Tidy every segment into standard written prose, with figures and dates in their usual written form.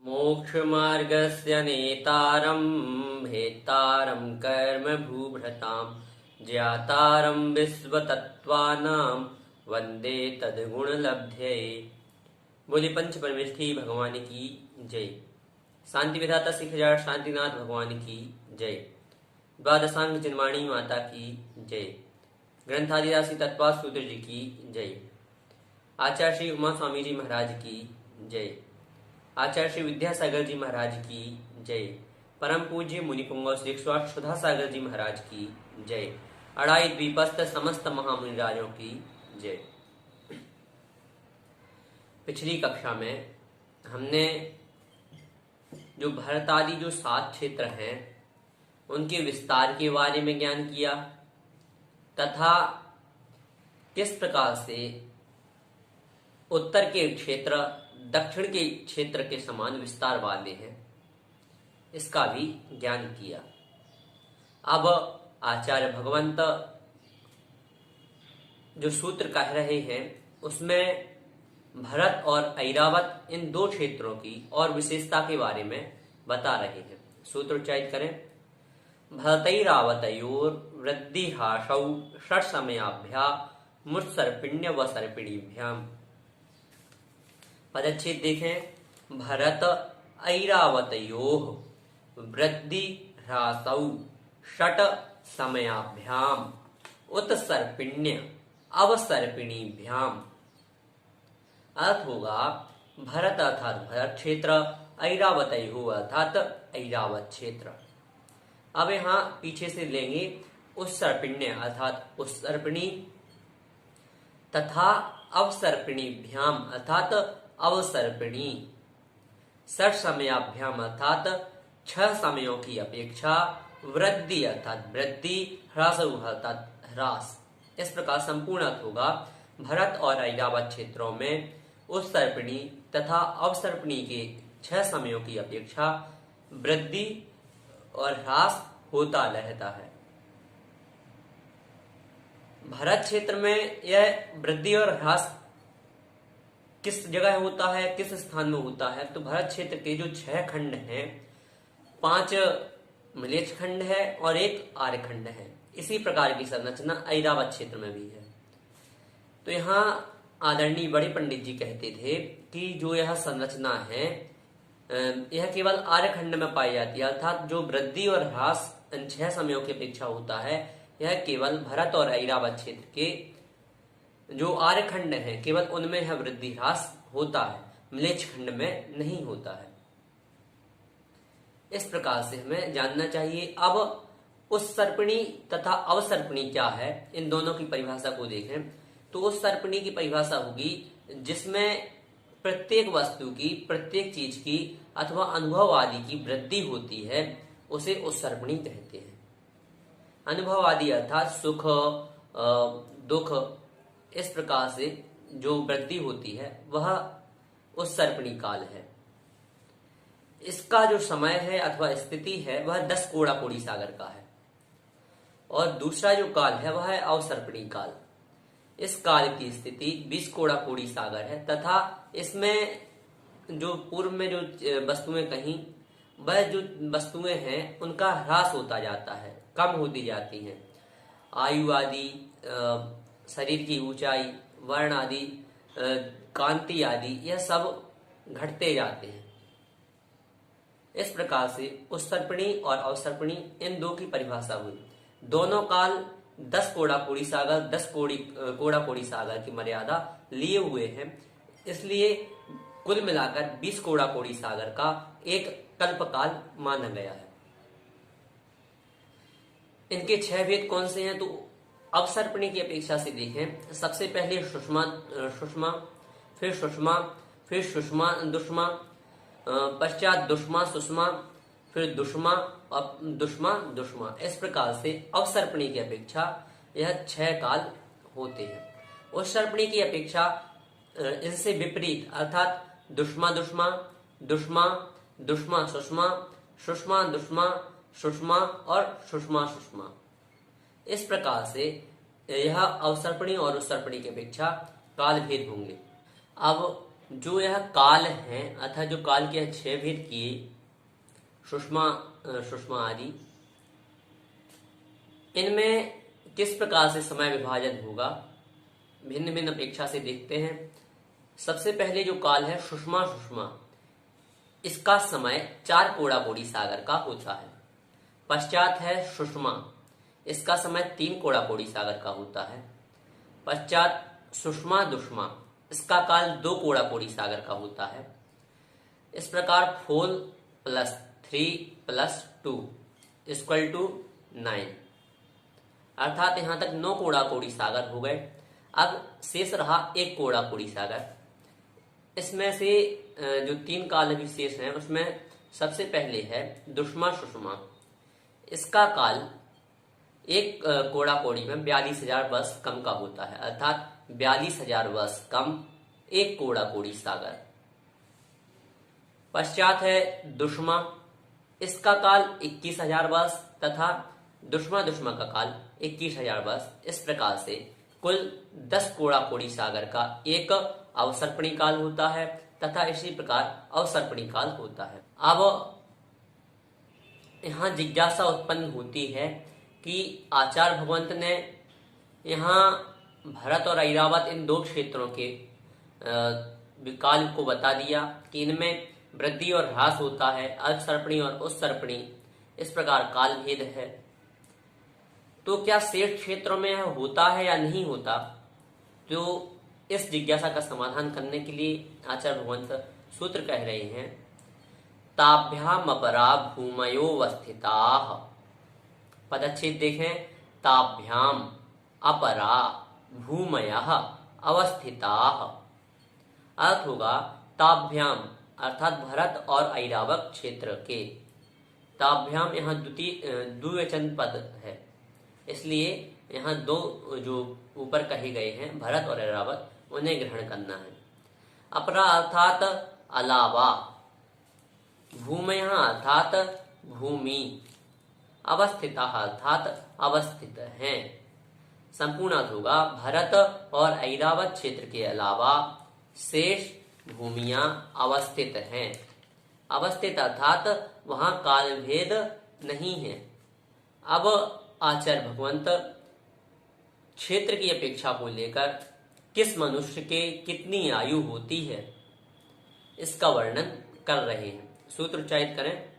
मोक्षमार्गस्य नेतारं भेत्तारं कर्मभूभृतां ज्ञातारं विश्वतत्त्वानां वन्दे तद्गुणलब्धये। बोली पंच परमेष्ठी भगवान की जय। शांति विधाता सिख हजार शांतिनाथ भगवान की जय। द्वादशांग जनवाणी माता की जय। ग्रंथादिदासी तत्वा सूत्र जी की जय। आचार्य श्री उमा स्वामी जी महाराज की जय। आचार्य श्री विद्यासागर जी महाराज की जय। परम पूज्य मुनिपुंगव श्री सुधा सागर जी महाराज की जय। अड़ाई द्वीपस्थ समस्त महामुनि राजों की जय। पिछली कक्षा में हमने जो भारत आदि जो 7 क्षेत्र हैं उनके विस्तार के बारे में ज्ञान किया तथा किस प्रकार से उत्तर के क्षेत्र दक्षिण के क्षेत्र के समान विस्तार वाले हैं इसका भी ज्ञान किया। अब आचार्य भगवंत जो सूत्र कह रहे हैं उसमें भरत और ऐरावत इन 2 क्षेत्रों की और विशेषता के बारे में बता रहे हैं। सूत्र उच्चारित करें। भरतैरावतयोर वृद्धिहासौ षट्समयाभ्या मुत्सर्पिण्य व सर्पिणीभ्याम। पदच्छेद देखें। भरत ऐरावतयोः वृद्धि ह्रासौ षट समयाभ्याम उत्सर्पिण्य अवसर्पिणीभ्याम। अर्थ होगा भरत अर्थात भरत क्षेत्र, ऐरावतयोः अर्थात ऐरावत क्षेत्र। अब यहाँ पीछे से लेंगे उत्सर्पिण्य अर्थात उत्सर्पिणी तथा अवसर्पिणीभ्याम अर्थात अवसर्पिणी। षट समयाभ्याम अर्थात 6 समयों की अपेक्षा, वृद्धि अर्थात वृद्धि, ह्रास अर्थात ह्रास। इस प्रकार संपूर्ण अर्थ होगा भरत और ऐरावत क्षेत्रों में उत्सर्पिणी तथा अवसर्पिणी के 6 समयों की अपेक्षा वृद्धि और ह्रास होता रहता है। भरत क्षेत्र में यह वृद्धि और ह्रास किस जगह होता है, किस स्थान में होता है? तो भरत क्षेत्र के जो 6 खंड हैं, 5 मलेच्छ खंड है और 1 आर्य खंड है। इसी प्रकार की संरचना ऐरावत क्षेत्र में भी है। तो यहाँ आदरणीय बड़े पंडित जी कहते थे कि जो यह संरचना है यह केवल आर्य खंड में पाई जाती है, अर्थात जो वृद्धि और ह्रास इन 6 समयों की अपेक्षा होता है यह केवल भरत और ऐरावत क्षेत्र के जो आर्य खंड है केवल उनमें यह वृद्धि ह्रास होता है, मलेच्छ खंड में नहीं होता है। इस प्रकार से हमें जानना चाहिए। अब उत्सर्पिणी तथा अवसर्पिणी क्या है, इन दोनों की परिभाषा को देखें तो उत्सर्पिणी की परिभाषा होगी जिसमें प्रत्येक वस्तु की, प्रत्येक चीज की अथवा अनुभव आदि की वृद्धि होती है, उसे उत्सर्पिणी कहते हैं। अनुभव आदि अर्थात सुख दुख, इस प्रकार से जो वृद्धि होती है वह उत्सर्पिणी काल है। इसका जो समय है अथवा स्थिति है वह 10 कोड़ा कोड़ी सागर का है। और दूसरा जो काल है वह है अवसर्पिणी काल। इस काल की स्थिति 20 कोड़ा कोड़ी सागर है तथा इसमें जो पूर्व में जो वस्तुएं कहीं, वह जो वस्तुएं हैं उनका ह्रास होता जाता है, कम होती जाती हैं। आयु आदि, शरीर की ऊंचाई, वर्ण आदि, कांति आदि, यह सब घटते जाते हैं। इस प्रकार से उत्सर्पिणी और अवसर्पिणी इन 2 की परिभाषा हुई। दोनों काल 10 कोड़ा कोड़ी सागर, 10 कोड़ा कोड़ी सागर की मर्यादा लिए हुए हैं, इसलिए कुल मिलाकर 20 कोड़ा कोड़ी सागर का एक कल्पकाल माना गया है। इनके 6 भेद कौन से हैं? तो अवसर्पिणी की अपेक्षा से देखें। सबसे पहले सुषमा, फिर सुषमा, फिर सुषमा दुष्मा, पश्चात दुष्मा सुषमा, फिर दुष्मा और दुष्मा। इस प्रकार से अवसर्पिणी की अपेक्षा यह 6 काल होते हैं। उत्सर्पिणी की अपेक्षा इनसे विपरीत अर्थात दुष्मा दुष्मा, दुष्मा दुष्मा सुषमा, सुषमा दुष्मा, सुषमा और सुषमा सुषमा। इस प्रकार से यह अवसर्पिणी और उत्सर्पिणी की अपेक्षा काल भेद होंगे। अब जो यह काल है अर्थात जो काल के 6 भेद किए सुषमा आदि, इनमें किस प्रकार से समय विभाजन होगा भिन्न भिन्न अपेक्षा से देखते हैं। सबसे पहले जो काल है सुषमा, इसका समय 4 कोड़ा-कोड़ी सागर का होता है। पश्चात है सुषमा, इसका समय 3 कोड़ा-कोड़ी सागर का होता है। पश्चात सुषमा, इसका काल 2 कोड़ा-कोड़ी सागर का होता है। इस प्रकार 4 + 3 + 2 = 9, अर्थात यहां तक 9 कोड़ा-कोड़ी सागर हो गए। अब शेष रहा 1 कोड़ा-कोड़ी सागर। इसमें से जो 3 काल अभी शेष हैं उसमें सबसे पहले है दुष्मा-सुषमा, इसका काल 1 कोड़ा-कोड़ी में 42,000 वर्ष कम का होता है, अर्थात 42,000 वर्ष कम 1 कोड़ा-कोड़ी सागर। पश्चात है दुष्मा, इसका काल 21,000 वर्ष तथा दुष्मा का काल 21,000 वर्ष। इस प्रकार से कुल 10 कोड़ा-कोड़ी सागर का एक अवसर्पणी काल होता है तथा इसी प्रकार अवसर्पणी काल होता है। अब यहाँ जिज्ञासा उत्पन्न होती है कि आचार्य भगवंत ने यहाँ भरत और ऐरावत इन 2 क्षेत्रों के काल को बता दिया कि इनमें वृद्धि और ह्रास होता है, अल्पसर्पणी और उत्सर्पणी, इस प्रकार काल भेद है। तो क्या शेष क्षेत्रों में यह होता है या नहीं होता? तो इस जिज्ञासा का समाधान करने के लिए आचार्य भगवंत सूत्र कह रहे हैं, ताभ्याम अपरा भूमयोवस्थिताः। पदच्छेद देखें, ताभ्याम अपरा भूमयः अवस्थिताः। अर्थ होगा ताभ्याम अर्थात भरत और ऐरावत क्षेत्र के। ताभ्याम यहाँ द्विवचन पद है, इसलिए यहाँ 2 जो ऊपर कहे गए हैं भरत और ऐरावत उन्हें ग्रहण करना है। अपरा अर्थात अलावा, भूमयः अर्थात भूमि, अवस्थिताः अर्थात अवस्थित हैं। संपूर्ण अर्थ होगा भरत और ऐरावत क्षेत्र के अलावा शेष भूमियां अवस्थित हैं। अवस्थित अर्थात वहां काल भेद नहीं है। अब आचार्य भगवंत क्षेत्र की अपेक्षा को लेकर किस मनुष्य के कितनी आयु होती है इसका वर्णन कर रहे हैं। सूत्र उच्चारित करें,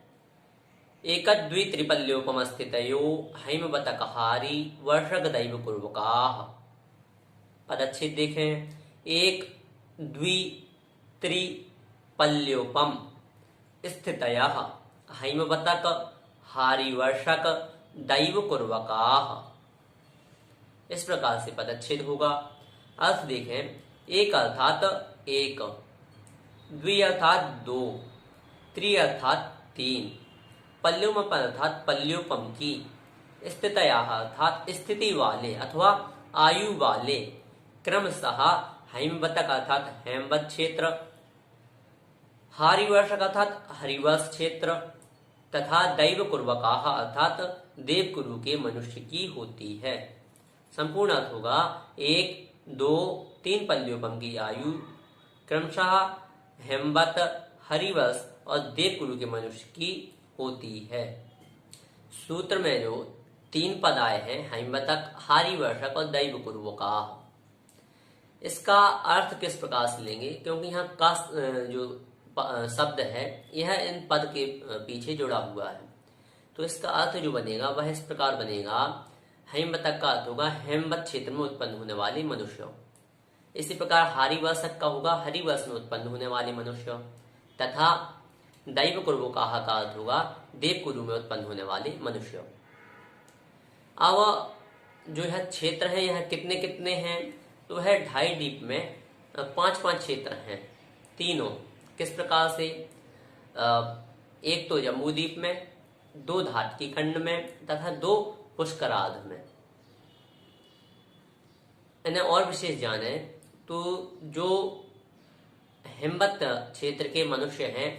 एकदद्वि त्रिपल्योपमस्थितयो हैमवतकहारी वर्षगदैव कुर्वकाः। पदच्छेद देखें, 1 द्वि त्रिपल्योपम स्थितयः हैमवतक हारी वर्षक दैव कुर्वकाः। इस प्रकार से पदच्छेद होगा। अर्थ देखें, 1 अर्थात 1, द्वि अर्थात 2, त्रि अर्थात 3, पल्योपम अर्थात पल्योपम की, स्थितयः अर्थात स्थिति वाले अथवा आयु वाले, क्रमशः हैमवतक अर्थात हेमवत क्षेत्र, हारिवर्षक अर्थात हरिवर्ष क्षेत्र तथा दैव कुर्वकाः अर्थात देवकुरु के मनुष्य की होती है। संपूर्ण अर्थ होगा 1, 2, 3 पल्योपम की आयु क्रमशः हेमवत, हरिवर्ष और देवकुरु के मनुष्य की होती है। सूत्र में जो 3 पद आए हैं, हैमवतक, हारिवर्षक और दैव कुर्वकाः, इसका अर्थ किस प्रकार से लेंगे? क्योंकि यहाँ का जो शब्द है यह इन पद के पीछे जुड़ा हुआ है, तो इसका अर्थ जो बनेगा वह इस प्रकार बनेगा। हैमवतक का अर्थ होगा हेमवत क्षेत्र में उत्पन्न होने वाले मनुष्य। इसी प्रकार हारिवर्षक का होगा हरिवर्ष में उत्पन्न होने वाले मनुष्य, तथा दैव कुर्वकाः का अर्थ होगा देवकुरु में उत्पन्न होने वाले मनुष्य। अब जो यह क्षेत्र है यह कितने कितने हैं? तो वह 2.5 द्वीप में 5-5 क्षेत्र हैं। तीनों किस प्रकार से? 1 तो जम्बू द्वीप में, 2 धातकी खंड में तथा 2 पुष्करार्ध में। इन्हें और विशेष जाने तो जो हेमवत क्षेत्र के मनुष्य हैं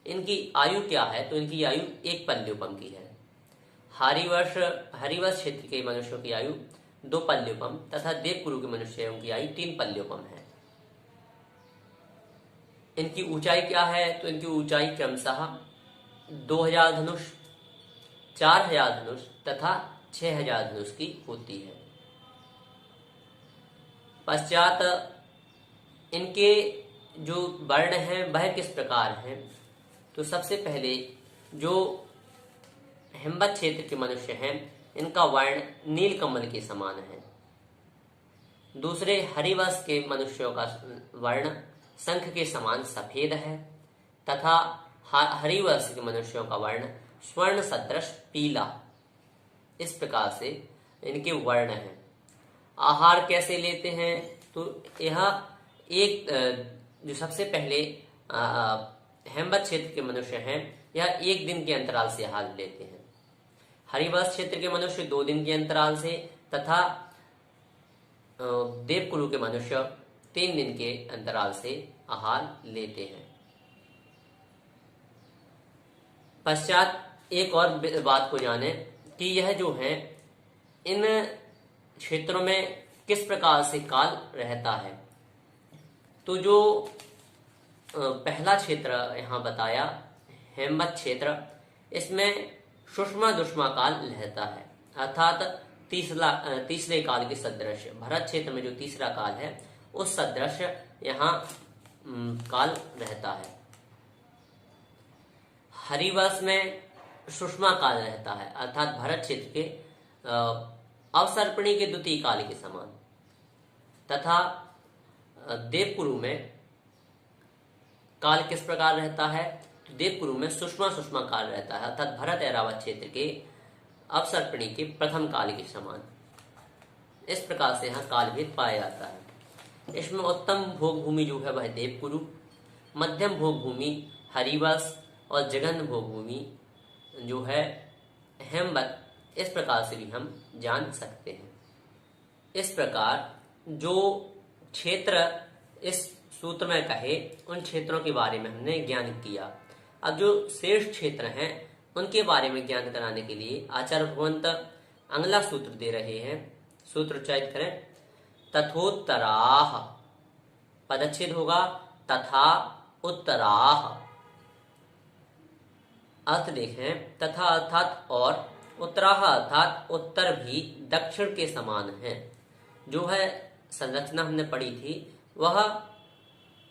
इनकी आयु क्या है? तो इनकी आयु 1 पल्योपम की है। हरिवर्ष क्षेत्र के मनुष्यों की आयु 2 पल्योपम तथा देवकुरु के मनुष्यों की आयु 3 पल्योपम है। इनकी ऊंचाई क्या है, तो इनकी ऊंचाई क्रमशः 2000 धनुष, 4000 धनुष तथा 6000 धनुष की होती है। पश्चात इनके जो वर्ण हैं वह किस प्रकार हैं, तो सबसे पहले जो हिमवत क्षेत्र के मनुष्य हैं इनका वर्ण नीलकमल के समान है। दूसरे हरिवंश के मनुष्यों का वर्ण शंख के समान सफेद है तथा हरिवंश के मनुष्यों का वर्ण स्वर्ण सदृश पीला। इस प्रकार से इनके वर्ण हैं। आहार कैसे लेते हैं, तो यह एक जो सबसे पहले हेमवत क्षेत्र के मनुष्य हैं यह 1 दिन के अंतराल से आहार लेते हैं। हरिवंश क्षेत्र के मनुष्य 2 दिन के अंतराल से तथा देवकुरु के मनुष्य 3 दिन के अंतराल से आहार लेते हैं। पश्चात एक और बात को जाने कि यह जो है इन क्षेत्रों में किस प्रकार से काल रहता है। तो जो पहला क्षेत्र यहाँ बताया हेमवत क्षेत्र, इसमें सुषमा दुष्मा काल रहता है, अर्थात तीसरे काल के सदृश। भरत क्षेत्र में जो तीसरा काल है उस सदृश यहाँ काल रहता है। हरिवंश में सुषमा काल रहता है, अर्थात भरत क्षेत्र के अवसर्पणी के द्वितीय काल के समान, तथा देवकुरु में काल किस प्रकार रहता है, तो देवकुरु में सुषमा काल रहता है, अर्थात भरत ऐरावत क्षेत्र के अवसर्पणी के प्रथम काल के समान। इस प्रकार से यहाँ काल भेद पाया जाता है। इसमें उत्तम भोग भूमि जो है वह देवकुरु, मध्यम भोग भूमि हरिवंश और जघन्य भोग भूमि जो है हेमवत। इस प्रकार से भी हम जान सकते हैं। इस प्रकार जो क्षेत्र इस सूत्र में कहे उन क्षेत्रों के बारे में हमने ज्ञान किया। अब जो शेष क्षेत्र हैं उनके बारे में ज्ञान कराने के लिए आचार्य भगवंत अगला सूत्र दे रहे हैं। सूत्र उच्चारित करें, तथोत्तराह। पदच्छेद होगा तथा उत्तराह। अर्थ देखें, तथा अर्थात और, उत्तराह अर्थात उत्तर भी दक्षिण के समान है। जो है संरचना हमने पढ़ी थी वह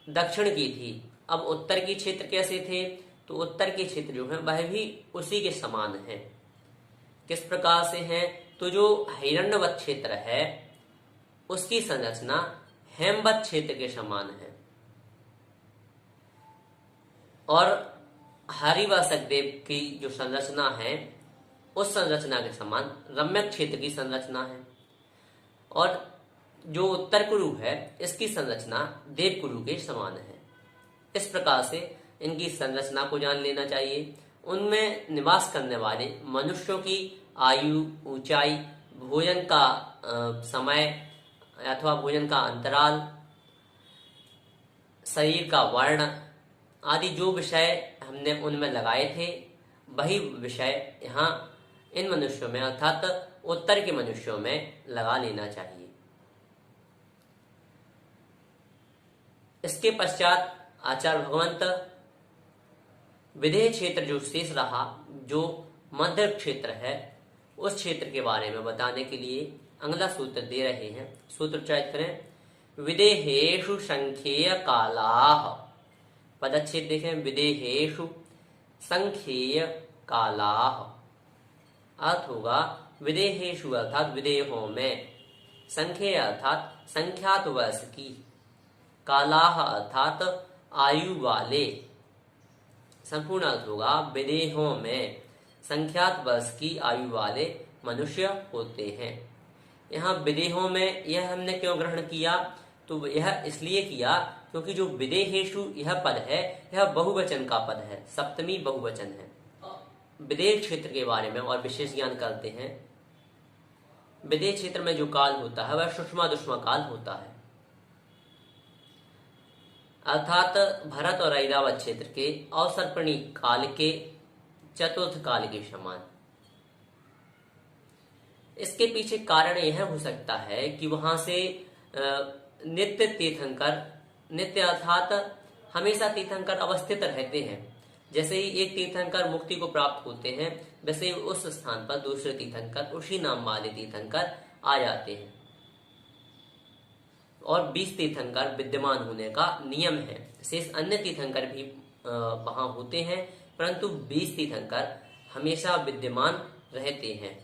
दक्षिण की थी। अब उत्तर की क्षेत्र कैसे थे, तो उत्तर के क्षेत्र जो है वह भी उसी के समान है। किस प्रकार से है, तो जो हिरण्यवत क्षेत्र है उसकी संरचना हेमवत क्षेत्र के समान है और हरिवंशक देव की जो संरचना है उस संरचना के समान रम्यक क्षेत्र की संरचना है। और जो उत्तर कुरु है इसकी संरचना देवकुरु के समान है। इस प्रकार से इनकी संरचना को जान लेना चाहिए। उनमें निवास करने वाले मनुष्यों की आयु, ऊंचाई, भोजन का समय अथवा भोजन का अंतराल, शरीर का वर्ण आदि जो विषय हमने उनमें लगाए थे वही विषय यहाँ इन मनुष्यों में अर्थात उत्तर के मनुष्यों में लगा लेना चाहिए। इसके पश्चात आचार्य भगवंत विदेह क्षेत्र जो शेष रहा, जो मध्य क्षेत्र है, उस क्षेत्र के बारे में बताने के लिए अगला सूत्र दे रहे हैं। सूत्र उच्चारित करें, विदेहेषु संख्येय कालाः। पदच्छेद देखें, विदेहेषु संख्येय कालाः। अर्थ होगा विदेहेषु अर्थात विदेहों में, संख्येय अर्थात संख्यात वर्ष की, कालाः अर्थात आयु वाले। संपूर्ण अर्थ होगा विदेहों में संख्यात वर्ष की आयु वाले मनुष्य होते हैं। यहाँ विदेहों में यह हमने क्यों ग्रहण किया, तो यह इसलिए किया क्योंकि जो विदेहेषु यह पद है यह बहुवचन का पद है, सप्तमी बहुवचन है। विदेह क्षेत्र के बारे में और विशेष ज्ञान करते हैं। विदेह क्षेत्र में जो काल होता है वह सुषमा दुष्मा काल होता है, अर्थात भरत और ऐरावत क्षेत्र के अवसर्पणी काल के चतुर्थ काल के समान। इसके पीछे कारण यह हो सकता है कि वहां से नित्य तीर्थंकर, नित्य अर्थात हमेशा तीर्थंकर अवस्थित रहते हैं। जैसे ही एक तीर्थंकर मुक्ति को प्राप्त होते हैं, वैसे ही उस स्थान पर दूसरे तीर्थंकर, उसी नाम वाले तीर्थंकर आ जाते हैं। और 20 तीर्थंकर विद्यमान होने का नियम है। शेष अन्य तीर्थंकर भी वहां होते हैं, परंतु 20 तीर्थंकर हमेशा विद्यमान रहते हैं।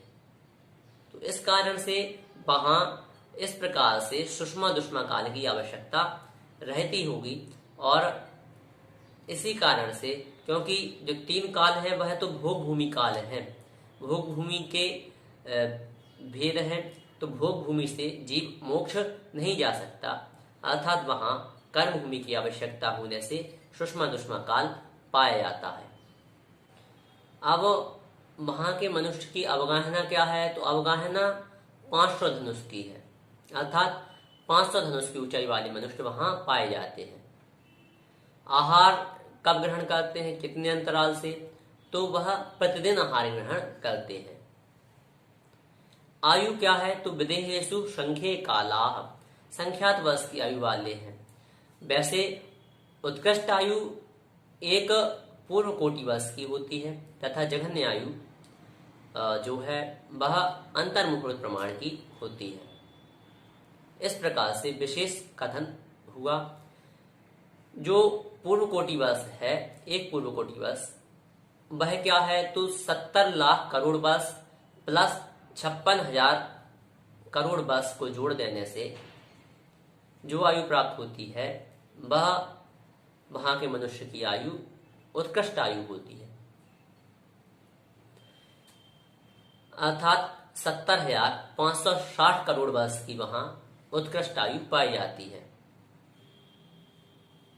तो इस कारण से वहां इस प्रकार से सुषमा दुष्मा काल की आवश्यकता रहती होगी। और इसी कारण से, क्योंकि जो 3 काल है वह तो भोग भूमि काल है, भोग भूमि के भेद है, तो भोग भूमि से जीव मोक्ष नहीं जा सकता, अर्थात वहां कर्म भूमि की आवश्यकता होने से सुषमा दुष्मा काल पाया जाता है। अब वहां के मनुष्य की अवगाहना क्या है? तो अवगाहना 500 धनुष की है, अर्थात 500 धनुष की ऊंचाई वाले मनुष्य वहां पाए जाते हैं। आहार कब ग्रहण करते हैं, कितने अंतराल से? तो वह प्रतिदिन आहार ग्रहण करते हैं। आयु क्या है? तो विदेहेषु संख्ये कालाः, संख्यात वर्ष की आयु वाले हैं। वैसे उत्कृष्ट आयु एक पूर्व कोटि वर्ष की होती है, तथा जघन्य आयु जो है वह अंतर्मुहूर्त प्रमाण की होती है। इस प्रकार से विशेष कथन हुआ। जो पूर्व कोटि वर्ष है, एक पूर्व कोटि वर्ष, वह क्या है? तो 70 लाख करोड़ वर्ष प्लस 56,000 करोड़ वर्ष को जोड़ देने से जो आयु प्राप्त होती है वह वहां के मनुष्य की आयु उत्कृष्ट आयु होती है। अर्थात 70,560 करोड़ वर्ष की वहां उत्कृष्ट आयु पाई जाती है।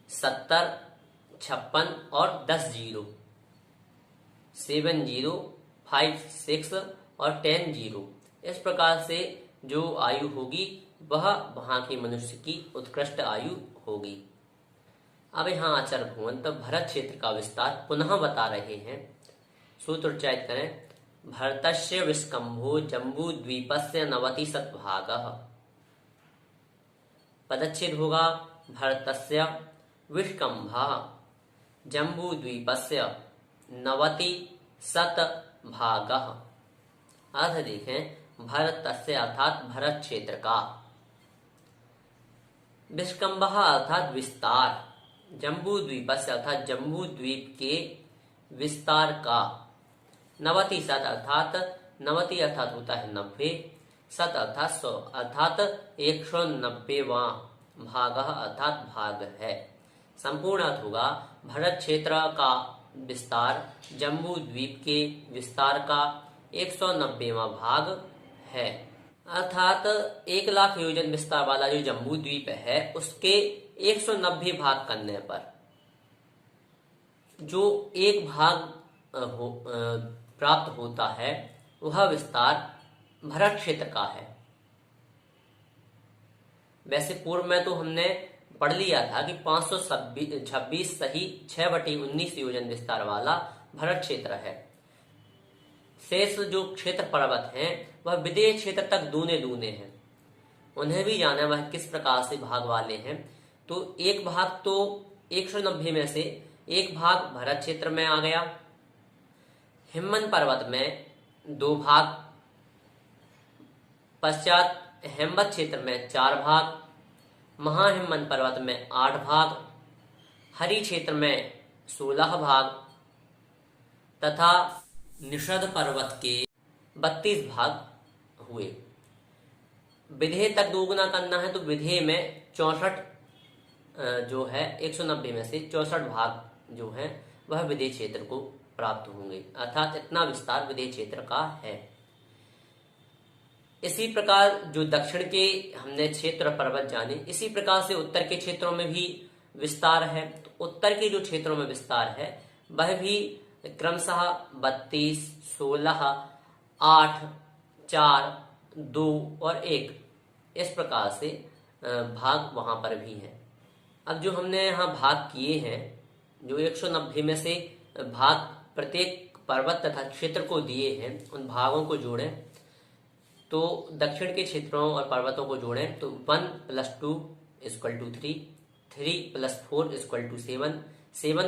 70, 56 और 10 जीरो, 7 जीरो, 5, 6 और 10 जीरो, इस प्रकार से जो आयु होगी वह वहां के मनुष्य की उत्कृष्ट आयु होगी। अब यहाँ आचार्य भगवंत भरत क्षेत्र का विस्तार पुनः बता रहे हैं। सूत्र उच्चारित करें। भरतस्य विस्कंभो जम्बू द्वीपस्य 90 शतभागः। पदच्छेद होगा भरतस्य विस्कंभः जम्बू द्वीपस्य 90 शतभागः। अर्थ देखें, भरतस्य अर्थात भरत क्षेत्र का, विस्कंभः अर्थात विस्तार, जम्बू द्वीपस्य अर्थात जम्बू द्वीप के विस्तार का, 90 शत अर्थात 90 अर्थात होता है 90, शत अर्थात 100 अर्थात 190वां, भाग अर्थात भाग है। संपूर्ण अर्थ होगा भरत क्षेत्र का विस्तार जम्बू द्वीप के विस्तार का 190वां भाग है। अर्थात 1 लाख योजन विस्तार वाला जो जम्बू द्वीप है उसके 190 भाग करने पर जो एक भाग प्राप्त होता है वह विस्तार भरत क्षेत्र का है। वैसे पूर्व में तो हमने पढ़ लिया था कि 526 सही 6/19 योजन विस्तार वाला भरत क्षेत्र है। शेष जो क्षेत्र पर्वत हैं वह विदेह क्षेत्र तक दूने दूने हैं, उन्हें भी जाना वह किस प्रकार से भाग वाले हैं। तो एक भाग तो 190 में से एक भाग भरत क्षेत्र में आ गया। हिमवन पर्वत में 2 भाग, पश्चात हेमवत क्षेत्र में 4 भाग, महाहिमवन पर्वत में 8 भाग, हरि क्षेत्र में 16 भाग तथा निषद पर्वत के 32 भाग हुए। विधेय तक दोगुना करना है तो विधेय में 64 जो है 190 में से 64 भाग जो है वह विधेय क्षेत्र को प्राप्त होंगे, अर्थात इतना विस्तार विधेय क्षेत्र का है। इसी प्रकार जो दक्षिण के हमने क्षेत्र पर्वत जाने, इसी प्रकार से उत्तर के क्षेत्रों में भी विस्तार है। तो उत्तर के जो क्षेत्रों में विस्तार है वह भी क्रमशः 32, 16, 8, 4, 2 और 1 इस प्रकार से भाग वहां पर भी हैं। अब जो हमने यहाँ भाग किए हैं, जो 190 में से भाग प्रत्येक पर्वत तथा क्षेत्र को दिए हैं, उन भागों को जोड़ें तो दक्षिण के क्षेत्रों और पर्वतों को जोड़ें तो 1 + 2 = 3, 3 + 4 = 7, 7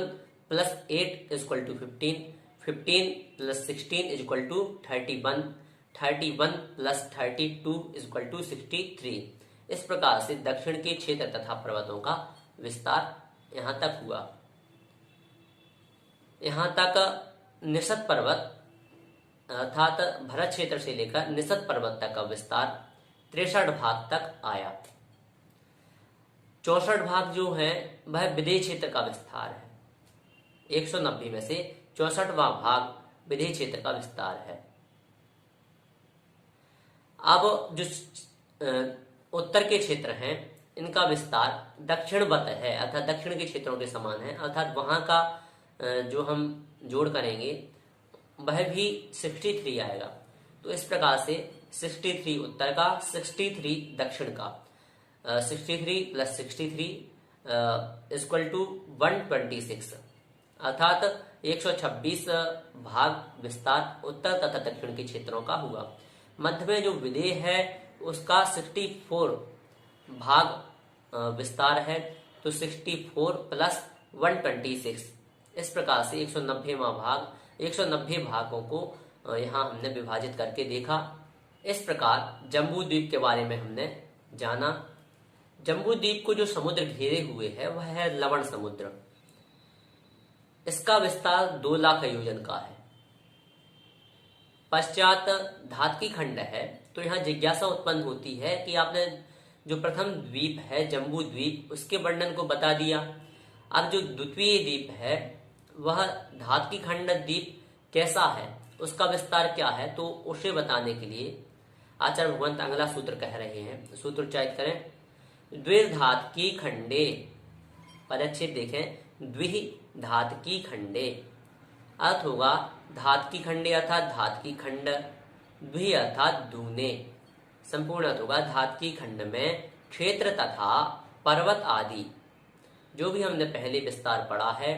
+ 8 = 15, 15 + 16 = 31, 31 + 32 = 63। इस प्रकार से दक्षिण के क्षेत्र तथा पर्वतों का विस्तार यहाँ तक हुआ। यहाँ तक निषद पर्वत अर्थात भरत क्षेत्र से लेकर निषद पर्वत तक का विस्तार 63 भाग तक आया। 64 भाग जो है वह विदेह क्षेत्र का विस्तार है। 190 में से 64वां भाग विदेह क्षेत्र का विस्तार है। अब जो उत्तर के क्षेत्र हैं इनका विस्तार दक्षिणवत है अर्थात दक्षिण के क्षेत्रों के समान है, अर्थात वहां का जो हम जोड़ करेंगे वह भी 63 आएगा। तो इस प्रकार से 63 उत्तर का, 63 दक्षिण का, 63 + 63 = 126 अर्थात 126 भाग विस्तार उत्तर तथा दक्षिण के क्षेत्रों का हुआ। मध्य में जो विदेह है उसका 64 भाग विस्तार है, तो 64 + 126 इस प्रकार से 190वां भाग, 190 भागों को यहाँ हमने विभाजित करके देखा। इस प्रकार जम्बू द्वीप के बारे में हमने जाना। जम्बू द्वीप को जो समुद्र घेरे हुए है वह है लवण समुद्र। इसका विस्तार 2 लाख योजन का है। पश्चात धातकी खंड है, तो यहाँ जिज्ञासा उत्पन्न होती है कि आपने जो प्रथम द्वीप है जम्बू द्वीप उसके वर्णन को बता दिया। अब जो द्वितीय द्वीप है वह धातकी खंड द्वीप कैसा है, उसका विस्तार क्या है, तो उसे बताने के लिए आचार्य भगवंत अगला सूत्र कह रहे हैं। सूत्र उच्चारित करें। द्विधातकी खंडे, पदच्छेद देखें, द्विधातकी खंडे अर्थ होगा धातकी खंडे अर्थात धातकी खंड, द्वि अर्थात दूने, संपूर्ण अर्थ होगा धातकी खंड में क्षेत्र तथा पर्वत आदि जो भी हमने पहले विस्तार पढ़ा है,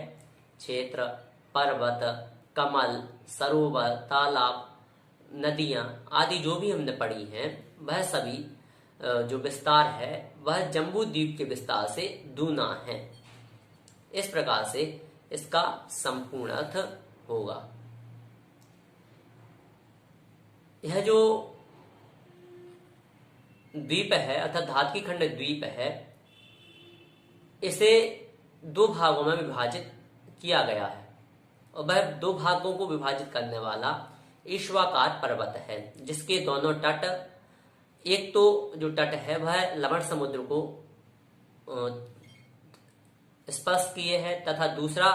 क्षेत्र, पर्वत, कमल, सरोवर, तालाब, नदियां आदि जो भी हमने पढ़ी हैं वह सभी जो विस्तार है वह जम्बू द्वीप के विस्तार से दूना है। इस प्रकार से इसका संपूर्ण अर्थ होगा। यह जो द्वीप है अर्थात धातकी खंड द्वीप है, इसे 2 भागों में विभाजित किया गया है और वह 2 भागों को विभाजित करने वाला ईश्वाकार पर्वत है, जिसके दोनों तट, एक तो जो तट है वह लवण समुद्र को स्पर्श किए हैं तथा दूसरा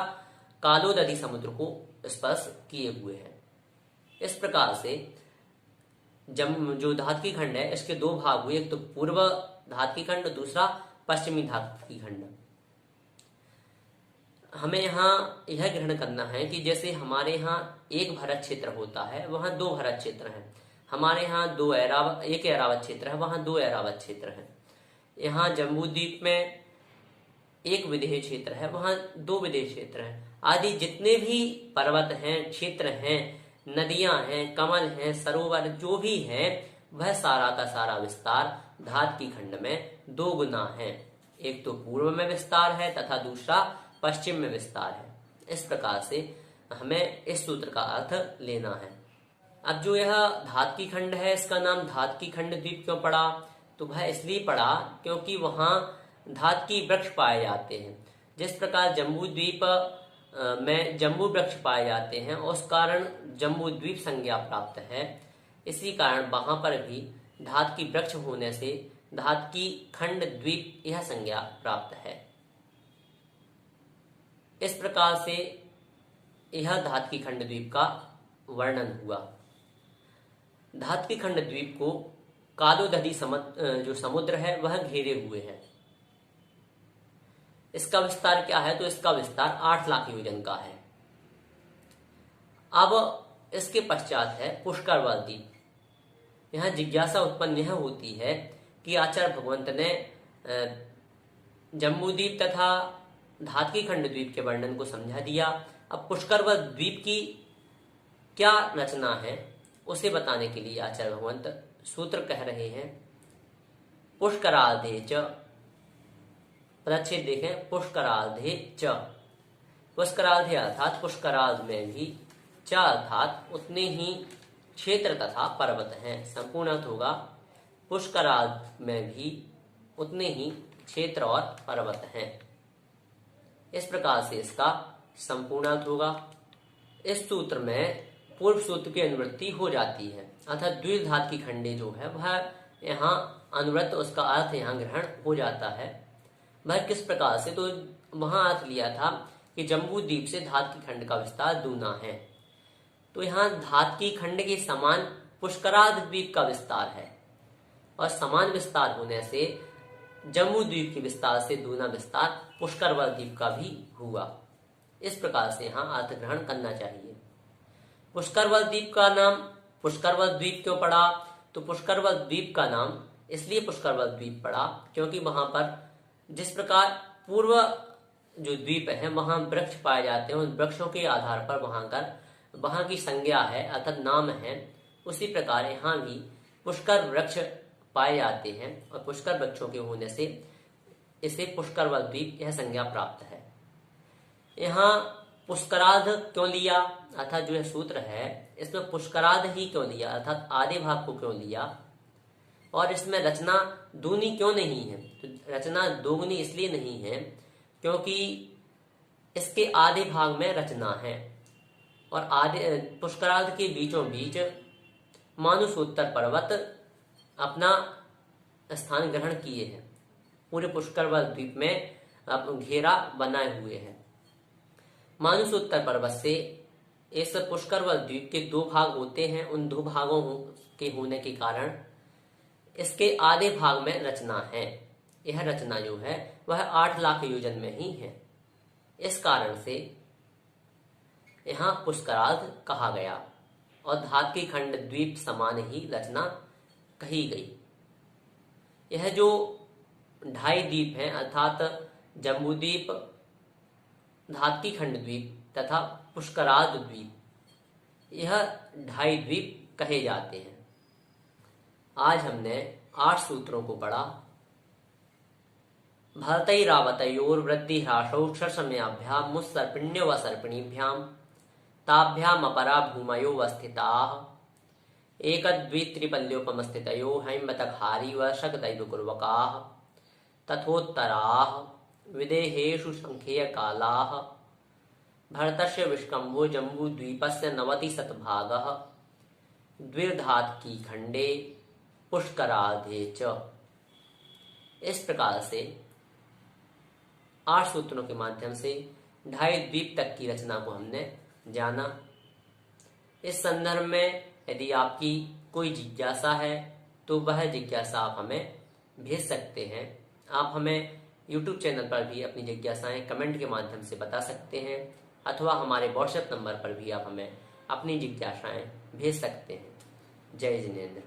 कालोदधि समुद्र को स्पर्श किए हुए है। इस प्रकार से जो धातकी खंड है इसके 2 भाग हुए, एक तो पूर्व धातकी खंड, दूसरा पश्चिमी धातकी खंड। हमें यहाँ यह ग्रहण करना है कि जैसे हमारे यहाँ एक भरत क्षेत्र होता है वहाँ 2 भरत क्षेत्र हैं, हमारे यहाँ एक ऐरावत क्षेत्र है, वहाँ 2 ऐरावत क्षेत्र हैं। यहाँ जम्बू द्वीप में एक विदेह क्षेत्र है, वहाँ 2 विदेह क्षेत्र हैं। आदि जितने भी पर्वत हैं, क्षेत्र हैं, नदियां हैं, कमल हैं, सरोवर जो भी हैं, वह सारा का सारा विस्तार धातकी खंड में 2 गुना है। एक तो पूर्व में विस्तार है तथा दूसरा पश्चिम में विस्तार है। इस प्रकार से हमें इस सूत्र का अर्थ लेना है। अब जो यह धातकी खंड है इसका नाम धातकी खंड द्वीप क्यों पड़ा, तो वह इसलिए पड़ा क्योंकि वहां धातकी वृक्ष पाए जाते हैं। जिस प्रकार जम्बू द्वीप में जम्बू वृक्ष पाए जाते हैं उस कारण जम्बू द्वीप संज्ञा प्राप्त है, इसी कारण वहां पर भी धातकी वृक्ष होने से धातकी खंड द्वीप यह संज्ञा प्राप्त है। इस प्रकार से यह धातकी खंड द्वीप का वर्णन हुआ। धातकी खंड द्वीप को कालोदधि जो समुद्र है वह घेरे हुए है। इसका विस्तार क्या है, तो इसका विस्तार 8 लाख योजन का है। अब इसके पश्चात है पुष्करवत द्वीप। यहां जिज्ञासा उत्पन्न यह होती है कि आचार्य भगवंत ने जम्बू द्वीप तथा धातकी खंड द्वीप के वर्णन को समझा दिया। अब पुष्करवत द्वीप की क्या रचना है उसे बताने के लिए आचार्य भगवंत सूत्र कह रहे हैं। पुष्करादे च पदच्छेद देखें, पुष्करार्धे च। पुष्करार्धे अर्थात पुष्करार्ध में भी, च अर्थात उतने ही क्षेत्र तथा पर्वत हैं। संपूर्ण अर्थ होगा पुष्करार्ध में भी उतने ही क्षेत्र और पर्वत हैं। इस प्रकार से इसका संपूर्ण अर्थ होगा। इस सूत्र में पूर्व सूत्र की अनुवृत्ति हो जाती है, अर्थात द्विधात की खंडे जो है वह यहाँ अनुवृत्त, उसका अर्थ यहाँ ग्रहण हो जाता है। वह किस प्रकार से, तो वहां अर्थ लिया था कि जम्बू द्वीप से धात की खंड का विस्तार दूना है। तो यहाँ धात की खंड के समान पुष्करार्ध द्वीप का विस्तार है, और समान विस्तार होने से जम्बू द्वीप के विस्तार से दूना विस्तार पुष्करवल द्वीप का भी हुआ। इस प्रकार से यहाँ अर्थ ग्रहण करना चाहिए। पुष्करवल द्वीप का नाम पुष्करवल द्वीप क्यों पड़ा, तो पुष्करवल द्वीप का नाम इसलिए पुष्करवल द्वीप पड़ा क्योंकि वहां पर जिस प्रकार पूर्व जो द्वीप है वहां वृक्ष पाए जाते हैं, उन वृक्षों के आधार पर वहां की संज्ञा है अर्थात नाम है, उसी प्रकार यहाँ भी पुष्कर वृक्ष पाए जाते हैं और पुष्कर वृक्षों के होने से इसे पुष्करवल द्वीप यह संज्ञा प्राप्त है। यहाँ पुष्करार्ध क्यों लिया, अर्थात जो यह सूत्र है इसमें पुष्करार्ध ही क्यों लिया, अर्थात आधे भाग को क्यों लिया, और इसमें रचना दूनी क्यों नहीं है। तो रचना दोगुनी इसलिए नहीं है क्योंकि इसके आधे भाग में रचना है, और आधे पुष्करार्ध के बीचों बीच मानुषोत्तर पर्वत अपना स्थान ग्रहण किए हैं। पूरे पुष्करवल द्वीप में घेरा बनाए हुए हैं। मानुषोत्तर पर्वत से इस पुष्करवल द्वीप के दो भाग होते हैं। उन दो भागों के होने के कारण इसके आधे भाग में रचना है। यह रचना जो है वह 8 लाख योजन में ही है। इस कारण से यहाँ पुष्करार्ध कहा गया, और धात की खंड द्वीप समान ही रचना कही गई। यह जो 2.5 द्वीप हैं अर्थात जम्बू द्वीप, धात की खंड द्वीप तथा पुष्करार्ध द्वीप, यह 2.5 द्वीप कहे जाते हैं। आज हमने 8 सूत्रों को पढ़ा। भरतैरावतयोर वृद्धि ह्रासौ क्षरसमयाभ्याम मुत्सर्पिण्यो व सर्पिणीभ्याम ताभ्याम अपरा भूमयो वस्थिताः एकद्वित्रिपल्योपमस्थितयो हैम्बतखारी व शकदैवकुर्वकाः तथोत्तराः विदेहेषु संख्येय कालाः भरतस्य विष्कम्भो जम्बूद्वीपस्य 90 शतभागः द्विधात की खंडे पुष्करार्धे च। इस प्रकार से 8 सूत्रों के माध्यम से 2.5 द्वीप तक की रचना को हमने जाना। इस संदर्भ में यदि आपकी कोई जिज्ञासा है तो वह जिज्ञासा आप हमें भेज सकते हैं। आप हमें YouTube चैनल पर भी अपनी जिज्ञासाएं कमेंट के माध्यम से बता सकते हैं, अथवा हमारे WhatsApp नंबर पर भी आप हमें अपनी जिज्ञासाएं भेज सकते हैं। जय जिनेंद्र।